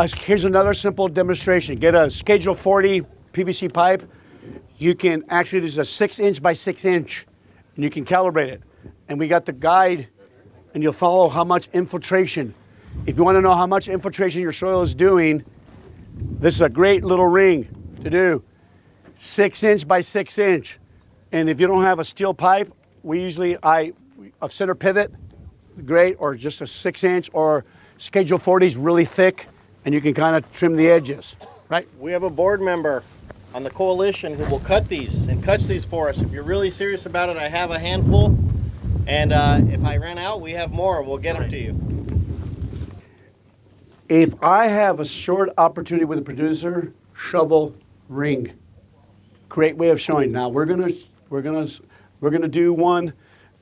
Here's another simple demonstration. Get a Schedule 40 PVC pipe. You can actually, this is a 6-inch by 6-inch, and you can calibrate it. And we got the guide, and you'll follow how much infiltration. If you want to know how much infiltration your soil is doing, this is a great little ring to do. 6-inch by 6-inch. And if you don't have a steel pipe, we usually, a center pivot, great, or just a 6-inch, or Schedule 40 is really thick, and you can kind of trim the edges, right? We have a board member on the coalition who will cut these and cuts these for us. If you're really serious about it, I have a handful, and if I ran out, we have more. We'll get them to you. If I have a short opportunity with a producer, shovel, ring. Great way of showing. Now we're gonna do one.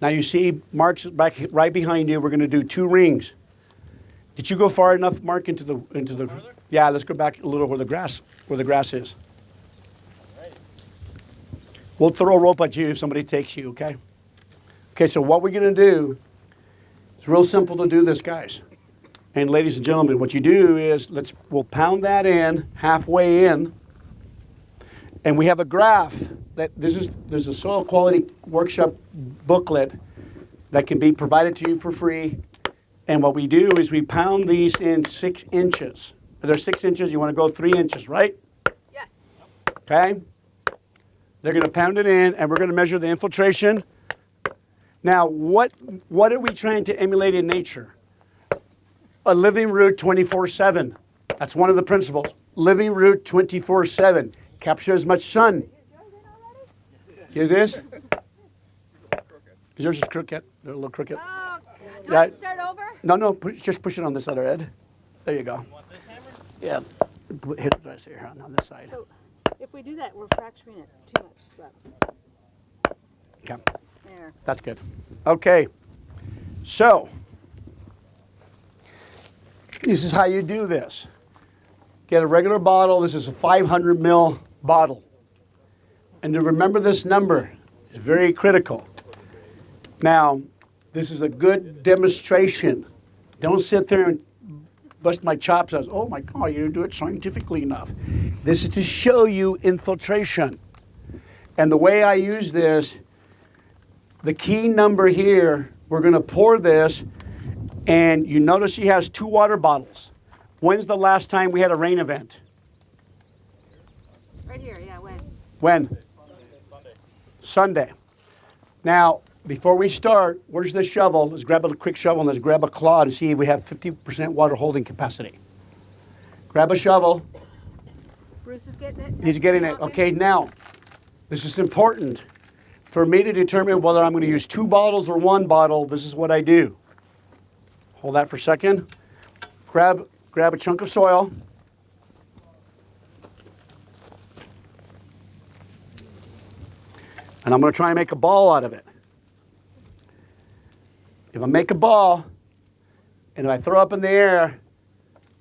Now you see Mark's back right behind you. We're gonna do 2 rings. Did you go far enough, Mark, into the? Further? Yeah, let's go back a little where the grass is. We'll throw a rope at you if somebody takes you, okay? Okay, so what we're gonna do, it's real simple to do this, guys. And ladies and gentlemen, what you do is, we'll pound that in, halfway in, and we have a graph that, there's a soil quality workshop booklet that can be provided to you for free. And what we do is we pound these in 6 inches. If they're 6 inches, you wanna go 3 inches, right? Yes. Okay? They're going to pound it in, and we're going to measure the infiltration. Now, what are we trying to emulate in nature? A living root 24/7. That's one of the principles. Living root 24/7. Capture as much sun. Is this? Yours is crooked. They're a little crooked. Oh, do I start over? No, just push it on this other end. There you go. You want this hammer? Yeah. Hit it right here on this side. So if we do that, we're fracturing it too much. But Okay. there. That's good. Okay. So, this is how you do this. Get a regular bottle. This is a 500 ml bottle. And to remember this number is very critical. Now, this is a good demonstration. Don't sit there and bust my chops as, oh my God, you didn't do it scientifically enough. This is to show you infiltration. And the way I use this, the key number here, we're going to pour this, and you notice he has 2 water bottles. When's the last time we had a rain event? Right here, yeah, when? When? Sunday. Now, before we start, where's the shovel? Let's grab a quick shovel and let's grab a claw and see if we have 50% water holding capacity. Grab a shovel. Bruce is getting it? He's getting it. Okay, now, this is important. For me to determine whether I'm going to use 2 bottles or 1 bottle, this is what I do. Hold that for a second. Grab a chunk of soil. And I'm going to try and make a ball out of it. If I make a ball, and if I throw up in the air,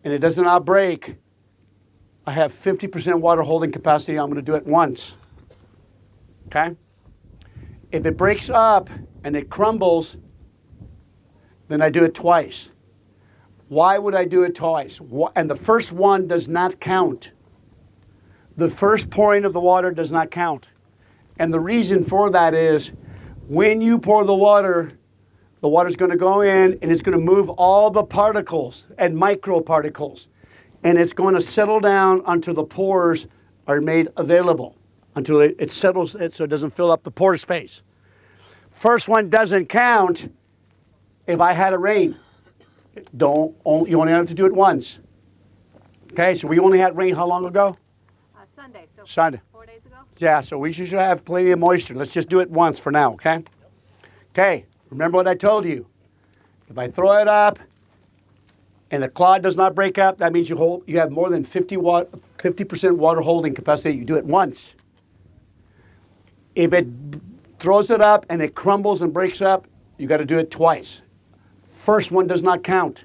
and it does not break, I have 50% water holding capacity. I'm going to do it once. Okay? If it breaks up and it crumbles, then I do it twice. Why would I do it twice? And the first one does not count. The first pouring of the water does not count. And the reason for that is when you pour the water's going to go in and it's going to move all the particles and microparticles. And it's going to settle down until the pores are made available, until it settles so it doesn't fill up the pore space. First one doesn't count if I had a rain. You only have to do it once. Okay, so we only had rain how long ago? Sunday. So Sunday. 4 days ago? Yeah, so we should have plenty of moisture. Let's just do it once for now, okay? Okay, remember what I told you. If I throw it up and the clod does not break up, that means you have more than 50% water holding capacity. You do it once. If it throws it up and it crumbles and breaks up, you got to do it twice. First one does not count.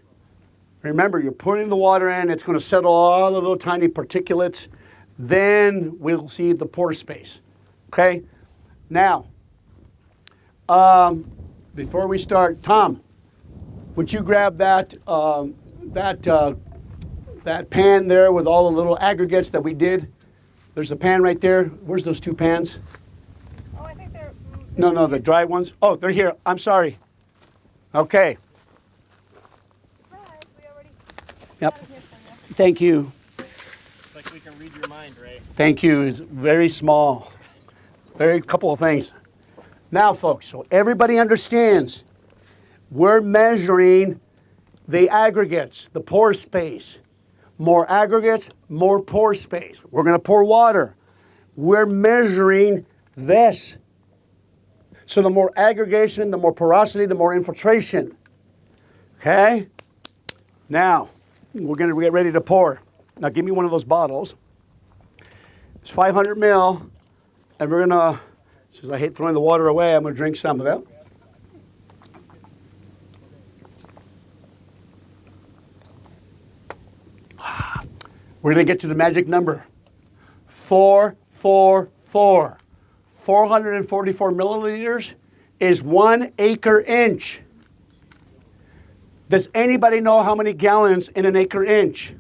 Remember, you're putting the water in, it's going to settle all the little tiny particulates. Then we'll see the pore space. Okay? Now, before we start, Tom, would you grab that that pan there with all the little aggregates that we did. There's a pan right there. Where's those two pans? Oh, I think they're. No, the dry ones. Oh, they're here. I'm sorry. Okay. Surprise, we already Yep. got it here for you. Thank you. It's like we can read your mind, Ray. Thank you. It's very small. Very couple of things. Now, folks, so everybody understands we're measuring the aggregates, the pore space. More aggregates, more pore space. We're going to pour water. We're measuring this. So the more aggregation, the more porosity, the more infiltration. Okay? Now, we're going to get ready to pour. Now, give me one of those bottles. It's 500 ml, and we're going to, since I hate throwing the water away, I'm going to drink some of it. We're going to get to the magic number. 444. 444 milliliters is 1 acre inch. Does anybody know how many gallons in an acre inch?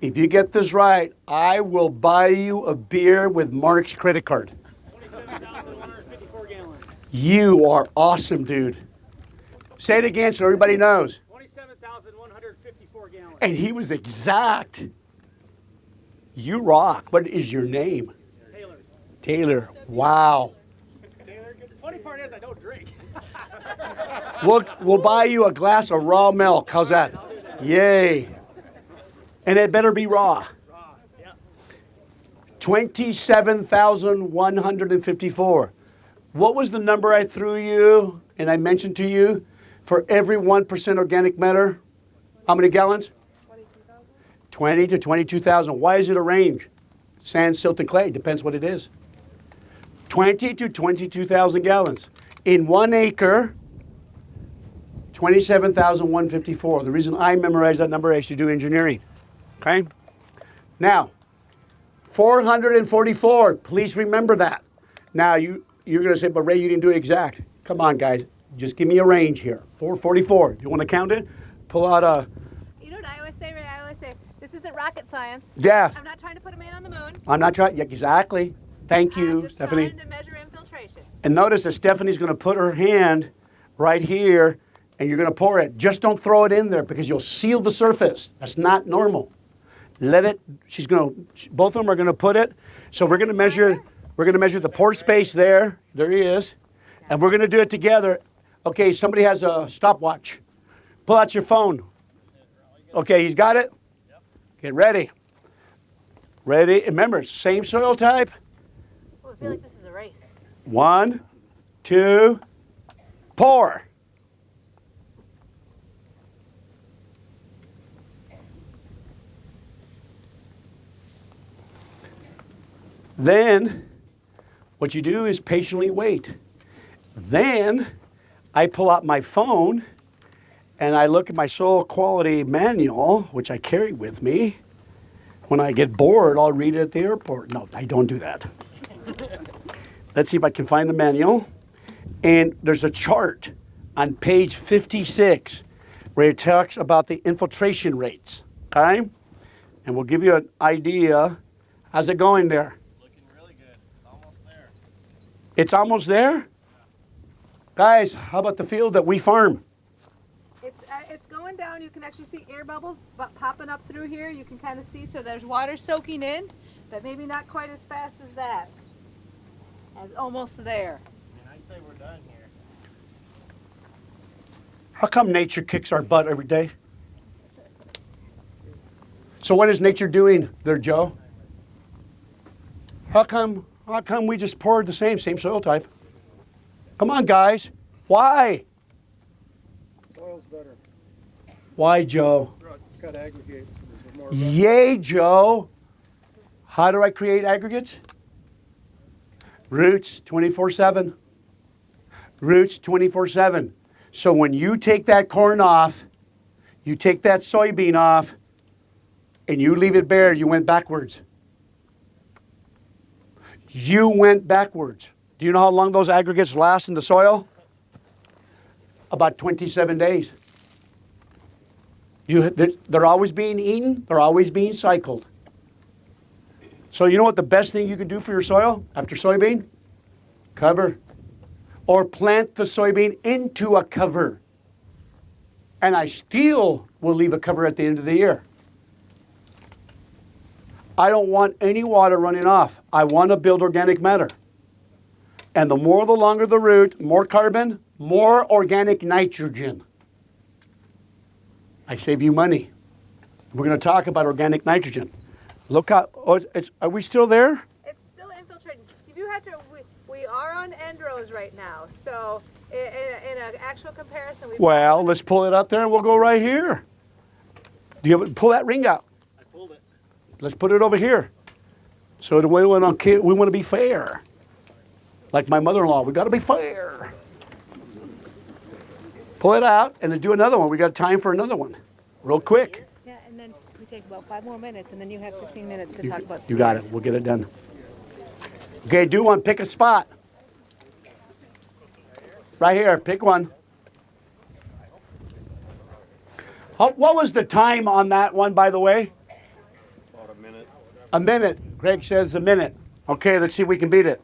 If you get this right, I will buy you a beer with Mark's credit card. 27,154 gallons. You are awesome, dude. Say it again so everybody knows. 27,154 gallons. And he was exact. You rock. What is your name? Taylor. Taylor. Wow. Taylor. The funny part is I don't drink. We'll buy you a glass of raw milk. How's that? Yay. And it better be raw. Raw. Yeah. 27,154. What was the number I threw you and I mentioned to you for every 1% organic matter? How many gallons? 20 to 22,000. Why is it a range? Sand, silt, and clay. Depends what it is. 20 to 22,000 gallons. In 1 acre, 27,154. The reason I memorized that number, I used to do engineering. Okay? Now, 444. Please remember that. Now, you're going to say, but Ray, you didn't do it exact. Come on, guys. Just give me a range here. 444. You want to count it? Pull out a... You know what I always say, Ray? I always say, this isn't rocket science. Yeah. I'm not trying to put a man on the moon. I'm not trying... Yeah, exactly. Thank you, I'm just Stephanie. trying to measure infiltration. And notice that Stephanie's going to put her hand right here, and you're going to pour it. Just don't throw it in there because you'll seal the surface. That's not normal. Let it. She's going to. Both of them are going to put it. So we're going to measure. We're going to measure the pore space there. There he is, and we're going to do it together. Okay. Somebody has a stopwatch. Pull out your phone. Okay. He's got it. Get ready. Ready. Remember, same soil type. Oh, I feel like this is a race. 1, 2, pour. Then, what you do is patiently wait. Then, I pull out my phone and I look at my soil quality manual, which I carry with me. When I get bored, I'll read it at the airport. No, I don't do that. Let's see if I can find the manual. And there's a chart on page 56 where it talks about the infiltration rates, okay? And we'll give you an idea. How's it going there? Looking really good. Almost there. It's almost there? Guys, how about the field that we farm? It's going down. You can actually see air bubbles popping up through here. You can kind of see, so there's water soaking in, but maybe not quite as fast as that. As almost there. I mean, I'd say we're done here. How come nature kicks our butt every day? So what is nature doing there, Joe? How come we just poured the same soil type? Come on, guys. Why? Soil's better. Why, Joe? It's got aggregates. So there's more Yay, Joe. How do I create aggregates? Roots 24/7. Roots 24/7. So when you take that corn off, you take that soybean off, and you leave it bare, you went backwards. You went backwards. Do you know how long those aggregates last in the soil? About 27 days. They're always being eaten. They're always being cycled. So you know what the best thing you can do for your soil after soybean? Cover. Or plant the soybean into a cover. And I still will leave a cover at the end of the year. I don't want any water running off. I want to build organic matter. And the longer the root, more carbon, more organic nitrogen. I save you money. We're going to talk about organic nitrogen. Look how, are we still there? It's still infiltrating. You do have to, we are on end rows right now. So in an actual comparison, Well, let's pull it up there and we'll go right here. Pull that ring out. I pulled it. Let's put it over here. So the way we want to be fair. Like my mother-in-law, we got to be fair. Pull it out and then do another one. We got time for another one. Real quick. Yeah, and then we take about 5 more minutes, and then you have 15 minutes to talk about You got it. We'll get it done. Okay, do one. Pick a spot. Right here. Pick one. What was the time on that one, by the way? About a minute. A minute. Greg says a minute. Okay, let's see if we can beat it.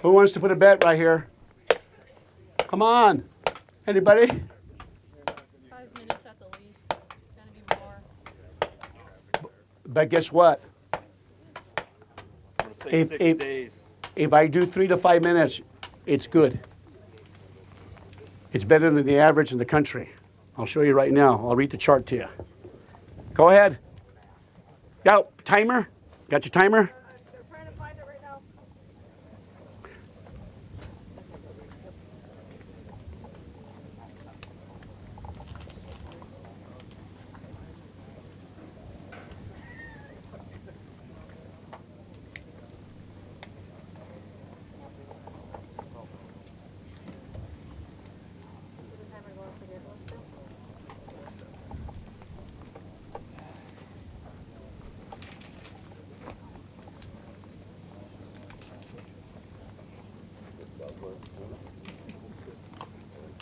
Who wants to put a bet right here? Come on. Anybody? 5 minutes at the least. It's gonna be more. But guess what? I'm going to say 6 days. If I do 3 to 5 minutes, it's good. It's better than the average in the country. I'll show you right now. I'll read the chart to you. Go ahead. Go. Timer? Got your timer? They're trying to find it right now.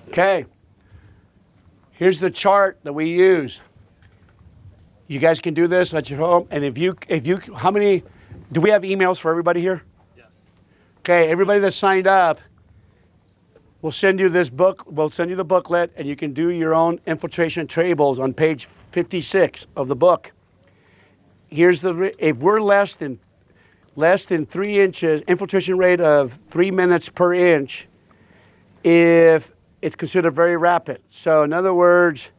Okay. Here's the chart that we use. You guys can do this at your home. And how many, do we have emails for everybody here? Yes. Okay, everybody that signed up, we'll send you this book, we'll send you the booklet, and you can do your own infiltration tables on page 56 of the book. Here's if we're less than 3 inches, infiltration rate of 3 minutes per inch, if it's considered very rapid. So in other words,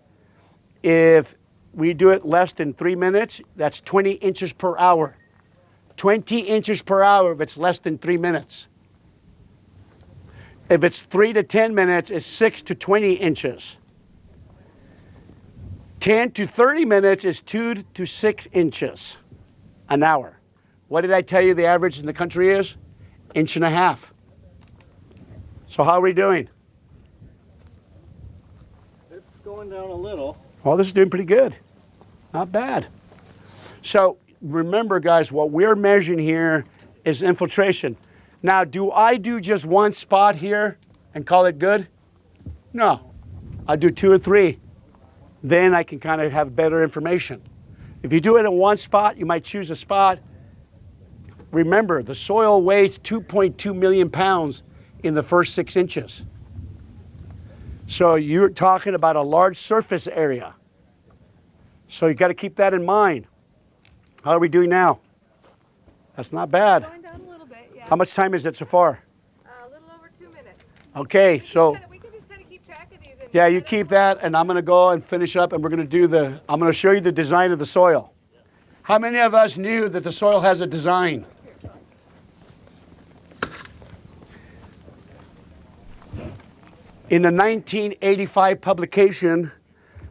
if we do it less than 3 minutes, that's 20 inches per hour. 20 inches per hour if it's less than 3 minutes. If it's 3 to 10 minutes, it's 6 to 20 inches. 10 to 30 minutes is 2 to 6 inches an hour. What did I tell you the average in the country is? 1.5 inches. So how are we doing? It's going down a little. Well, this is doing pretty good. Not bad. So remember, guys, what we're measuring here is infiltration. Now, do I do just one spot here and call it good? No. I do 2 or 3. Then I can kind of have better information. If you do it in one spot, you might choose a spot. Remember, the soil weighs 2.2 million pounds in the first 6 inches. So you're talking about a large surface area. So you got to keep that in mind. How are we doing now? That's not bad. Going down a little bit, yeah. How much time is it so far? A little over 2 minutes. Okay, so We can just kind of keep track of these. And yeah, you keep that, and I'm going to go and finish up, and we're going to do I'm going to show you the design of the soil. How many of us knew that the soil has a design? In the 1985 publication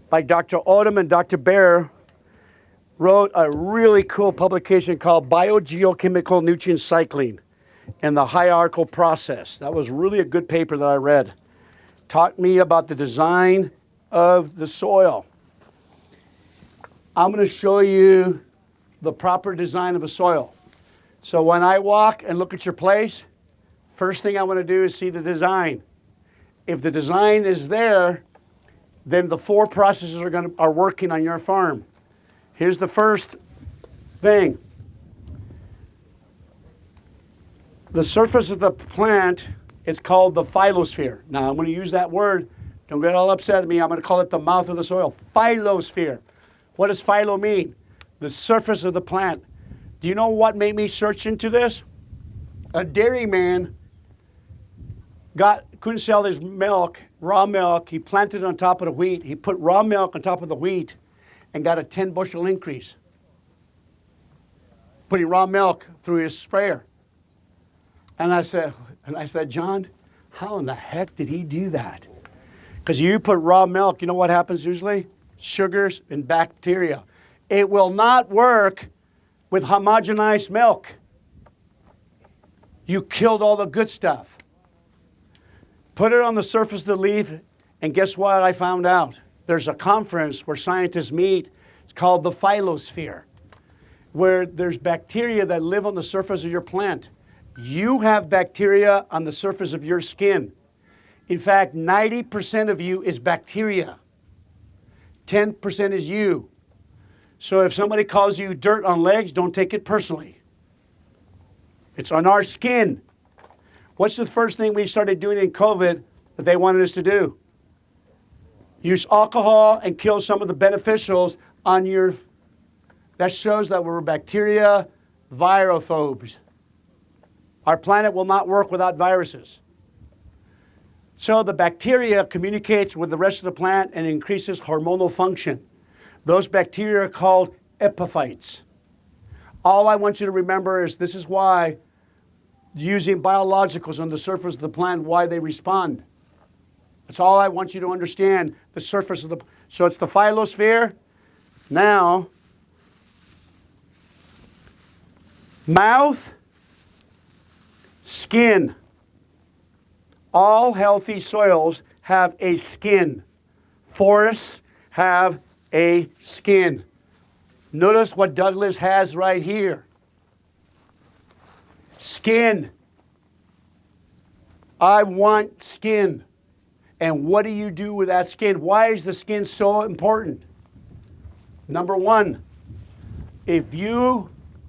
by Dr. Odom and Dr. Baer, wrote a really cool publication called Biogeochemical Nutrient Cycling and the Hierarchical Process. That was really a good paper that I read. Taught me about the design of the soil. I'm going to show you the proper design of a soil. So when I walk and look at your place, first thing I want to do is see the design. If the design is there, then the 4 processes are working on your farm. Here's the first thing. The surface of the plant is called the phyllosphere. Now I'm going to use that word. Don't get all upset at me. I'm going to call it the mouth of the soil. Phyllosphere. What does phyllo mean? The surface of the plant. Do you know what made me search into this? A dairyman couldn't sell his milk, raw milk. He planted it on top of the wheat. He put raw milk on top of the wheat and got a 10 bushel increase. Putting raw milk through his sprayer. And I said, John, how in the heck did he do that? Because you put raw milk, you know what happens usually? Sugars and bacteria. It will not work with homogenized milk. You killed all the good stuff. Put it on the surface of the leaf, and guess what I found out? There's a conference where scientists meet. It's called the phyllosphere, where there's bacteria that live on the surface of your plant. You have bacteria on the surface of your skin. In fact, 90% of you is bacteria. 10% is you. So if somebody calls you dirt on legs, don't take it personally. It's on our skin. What's the first thing we started doing in COVID that they wanted us to do? Use alcohol and kill some of the beneficials on your... That shows that we're bacteria virophobes. Our planet will not work without viruses. So the bacteria communicates with the rest of the plant and increases hormonal function. Those bacteria are called epiphytes. All I want you to remember is this is why using biologicals on the surface of the plant, why they respond. That's all I want you to understand, the surface of the... So it's the phyllosphere. Now, mouth, skin. All healthy soils have a skin. Forests have a skin. Notice what Douglas has right here. Skin. I want skin. And what do you do with that skin? Why is the skin so important? Number one, if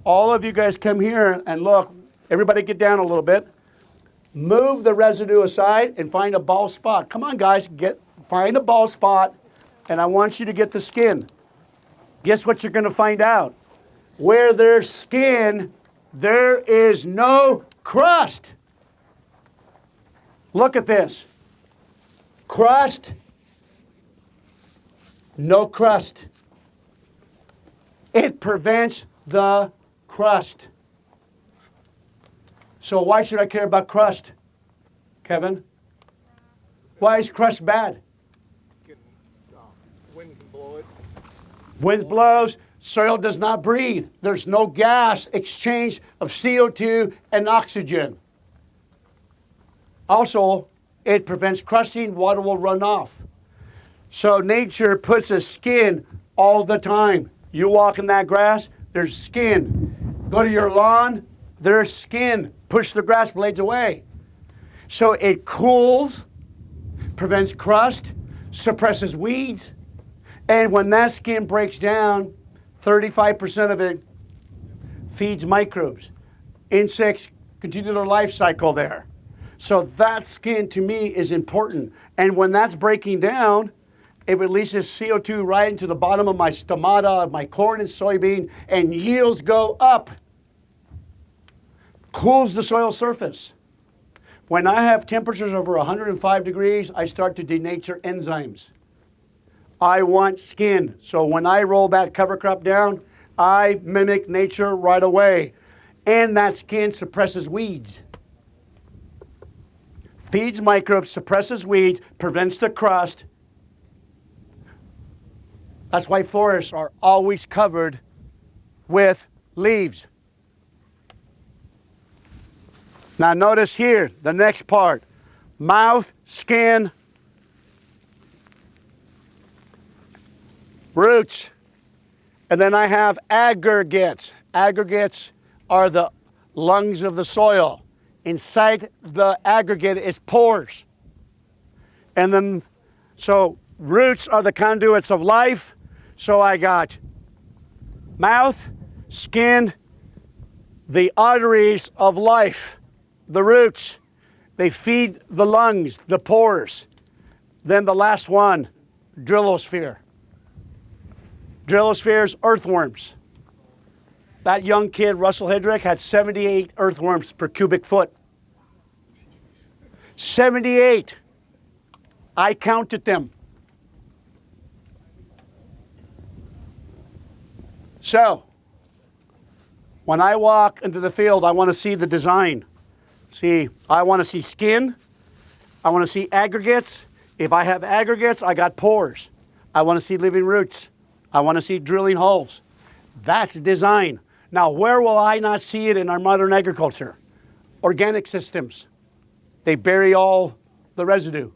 all of you guys come here and look, everybody get down a little bit. Move the residue aside and find a bald spot. Come on, guys, find a bald spot, and I want you to get the skin. Guess what you're going to find out? Where there's skin, there is no crust. Look at this. Crust, no crust. It prevents the crust. So why should I care about crust, Kevin? Why is crust bad? Wind can blow it. Wind blows, soil does not breathe. There's no gas exchange of CO2 and oxygen. Also, it prevents crusting, water will run off. So nature puts a skin all the time. You walk in that grass, there's skin. Go to your lawn, there's skin. Push the grass blades away. So it cools, prevents crust, suppresses weeds, and when that skin breaks down, 35% of it feeds microbes. Insects continue their life cycle there. So that skin to me is important. And when that's breaking down, it releases CO2 right into the bottom of my stomata of my corn and soybean, and yields go up. Cools the soil surface. When I have temperatures over 105 degrees, I start to denature enzymes. I want skin. So when I roll that cover crop down, I mimic nature right away. And that skin suppresses weeds. Feeds microbes, suppresses weeds, prevents the crust. That's why forests are always covered with leaves. Now notice here, the next part. Mouth, skin, roots, and then I have aggregates. Aggregates are the lungs of the soil. Inside the aggregate is pores. And then, so roots are the conduits of life. So I got mouth, skin, the arteries of life, the roots. They feed the lungs, the pores. Then the last one, drillosphere. Drillospheres, earthworms. That young kid, Russell Hedrick, had 78 earthworms per cubic foot. 78. I counted them. So, when I walk into the field, I want to see the design. See, I want to see skin. I want to see aggregates. If I have aggregates, I got pores. I want to see living roots. I want to see drilling holes. That's design. Now, where will I not see it in our modern agriculture? Organic systems. They bury all the residue.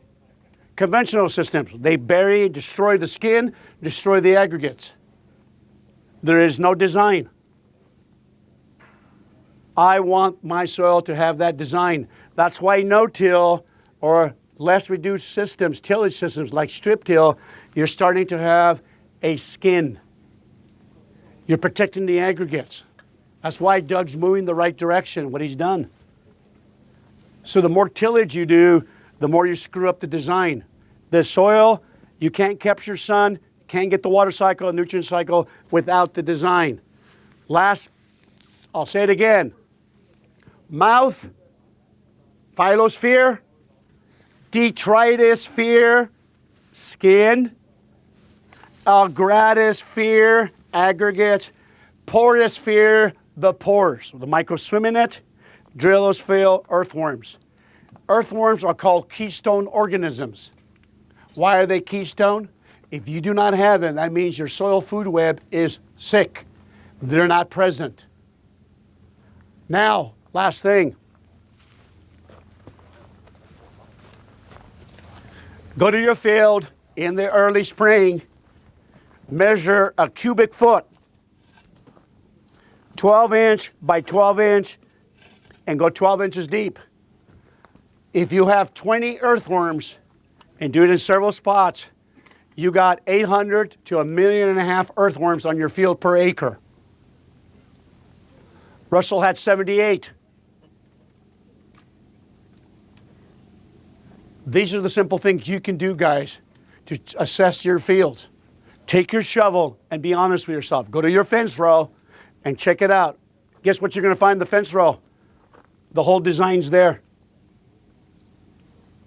Conventional systems. They bury, destroy the skin, destroy the aggregates. There is no design. I want my soil to have that design. That's why no-till or less reduced systems, tillage systems like strip till, you're starting to have a skin. You're protecting the aggregates. That's why Doug's moving the right direction, what he's done. So the more tillage you do, the more you screw up the design. The soil, you can't capture sun, can't get the water cycle and nutrient cycle without the design. Last, I'll say it again. Mouth, phyllosphere, detritosphere, skin, gradosphere, aggregates, porosphere, the pores, the microbes swim in it, drillosphere, earthworms. Earthworms are called keystone organisms. Why are they keystone? If you do not have them, that means your soil food web is sick. They're not present. Now, last thing. Go to your field in the early spring, measure a cubic foot, 12 inch by 12 inch, and go 12 inches deep. If you have 20 earthworms and do it in several spots, you got 800 to 1.5 million earthworms on your field per acre. Russell had 78. These are the simple things you can do, guys, to assess your fields. Take your shovel and be honest with yourself. Go to your fence row and check it out. Guess what you're going to find in the fence row? The whole design's there.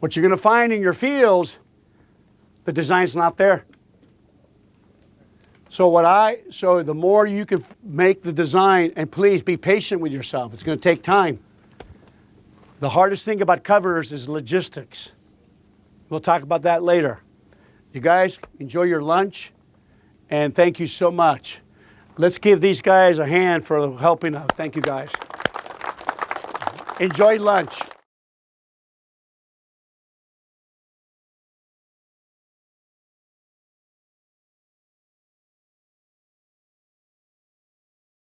What you're going to find in your fields, the design's not there. So the more you can make the design, and please be patient with yourself. It's going to take time. The hardest thing about covers is logistics. We'll talk about that later. You guys, enjoy your lunch, and thank you so much. Let's give these guys a hand for helping out. Thank you, guys. Enjoy lunch.